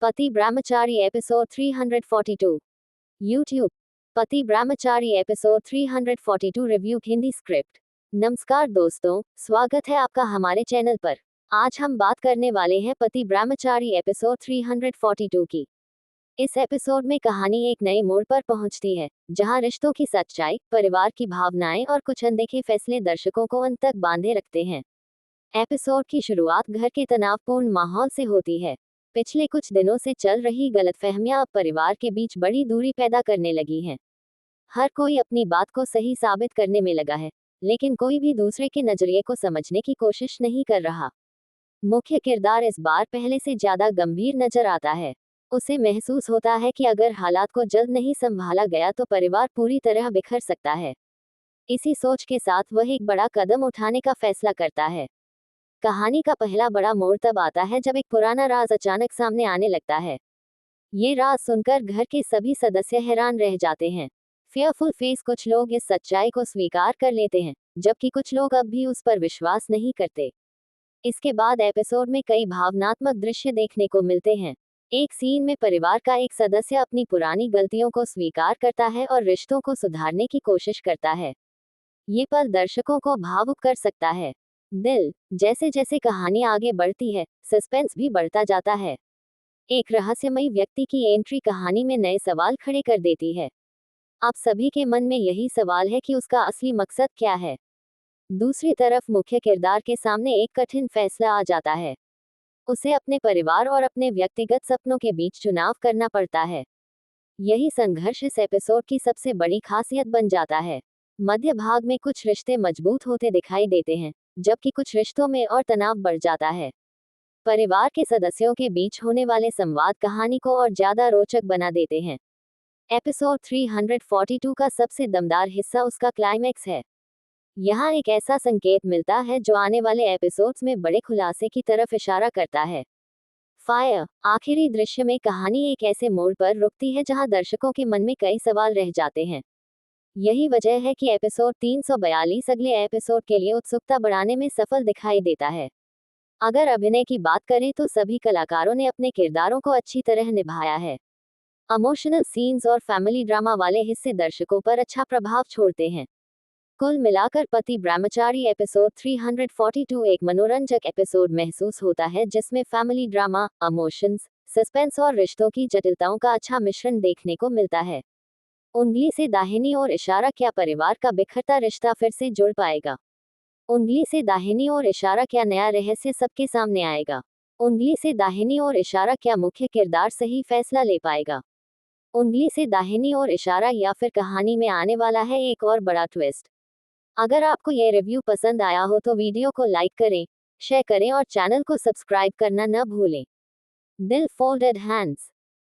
पति ब्रह्मचारी episode 342 YouTube. पति ब्रह्मचारी episode 342 review Hindi script. नमस्कार दोस्तों, स्वागत है आपका हमारे चैनल पर। आज हम बात करने वाले हैं पति ब्रह्मचारी एपिसोड 342 की। इस एपिसोड में कहानी एक नए मोड़ पर पहुंचती है, जहां रिश्तों की सच्चाई, परिवार की भावनाएं और कुछ अनदेखे फैसले दर्शकों को अंत तक बांधे रखते हैं। एपिसोड की शुरुआत घर के तनावपूर्ण माहौल से होती है। पिछले कुछ दिनों से चल रही गलतफहमियां अब परिवार के बीच बड़ी दूरी पैदा करने लगी हैं। हर कोई अपनी बात को सही साबित करने में लगा है, लेकिन कोई भी दूसरे के नजरिए को समझने की कोशिश नहीं कर रहा। मुख्य किरदार इस बार पहले से ज्यादा गंभीर नजर आता है। उसे महसूस होता है कि अगर हालात को जल्द नहीं संभाला गया तो परिवार पूरी तरह बिखर सकता है। इसी सोच के साथ वह एक बड़ा कदम उठाने का फैसला करता है। कहानी का पहला बड़ा मोड़ तब आता है जब एक पुराना राज अचानक सामने आने लगता है। ये राज सुनकर घर के सभी सदस्य हैरान रह जाते हैं। फेयरफुल फेस कुछ लोग इस सच्चाई को स्वीकार कर लेते हैं, जबकि कुछ लोग अब भी उस पर विश्वास नहीं करते। इसके बाद एपिसोड में कई भावनात्मक दृश्य देखने को मिलते हैं। एक सीन में परिवार का एक सदस्य अपनी पुरानी गलतियों को स्वीकार करता है और रिश्तों को सुधारने की कोशिश करता है। ये पल दर्शकों को भावुक कर सकता है। जैसे जैसे कहानी आगे बढ़ती है, सस्पेंस भी बढ़ता जाता है। एक रहस्यमयी व्यक्ति की एंट्री कहानी में नए सवाल खड़े कर देती है। आप सभी के मन में यही सवाल है कि उसका असली मकसद क्या है। दूसरी तरफ मुख्य किरदार के सामने एक कठिन फैसला आ जाता है। उसे अपने परिवार और अपने व्यक्तिगत सपनों के बीच चुनाव करना पड़ता है। यही संघर्ष इस एपिसोड की सबसे बड़ी खासियत बन जाता है। मध्य भाग में कुछ रिश्ते मजबूत होते दिखाई देते हैं, जबकि कुछ रिश्तों में और तनाव बढ़ जाता है। परिवार के सदस्यों के बीच होने वाले संवाद कहानी को और ज्यादा रोचक बना देते हैं। एपिसोड 342 का सबसे दमदार हिस्सा उसका क्लाइमैक्स है। यहाँ एक ऐसा संकेत मिलता है जो आने वाले एपिसोड्स में बड़े खुलासे की तरफ इशारा करता है। फायर। आखिरी दृश्य में कहानी एक ऐसे मोड़ पर रुकती है जहाँ दर्शकों के मन में कई सवाल रह जाते हैं। यही वजह है कि एपिसोड 342 अगले एपिसोड के लिए उत्सुकता बढ़ाने में सफल दिखाई देता है। अगर अभिनय की बात करें तो सभी कलाकारों ने अपने किरदारों को अच्छी तरह निभाया है। इमोशनल सीन्स और फैमिली ड्रामा वाले हिस्से दर्शकों पर अच्छा प्रभाव छोड़ते हैं। कुल मिलाकर पति ब्रह्मचारी एपिसोड 342 एक मनोरंजक एपिसोड महसूस होता है, जिसमें फैमिली ड्रामा, इमोशंस, सस्पेंस और रिश्तों की जटिलताओं का अच्छा मिश्रण देखने को मिलता है। उंगली से दाहिनी ओर इशारा, क्या परिवार का बिखरता रिश्ता फिर से जुड़ पाएगा? उंगली से दाहिनी ओर इशारा, क्या नया रहस्य सबके सामने आएगा? उंगली से दाहिनी ओर इशारा, क्या मुख्य किरदार सही फैसला ले पाएगा? उंगली से दाहिनी ओर इशारा, या फिर कहानी में आने वाला है एक और बड़ा ट्विस्ट? अगर आपको यह रिव्यू पसंद आया हो तो वीडियो को लाइक करें, शेयर करें और चैनल को सब्सक्राइब करना न भूलें। दिल फोल्डेड हैंड्स।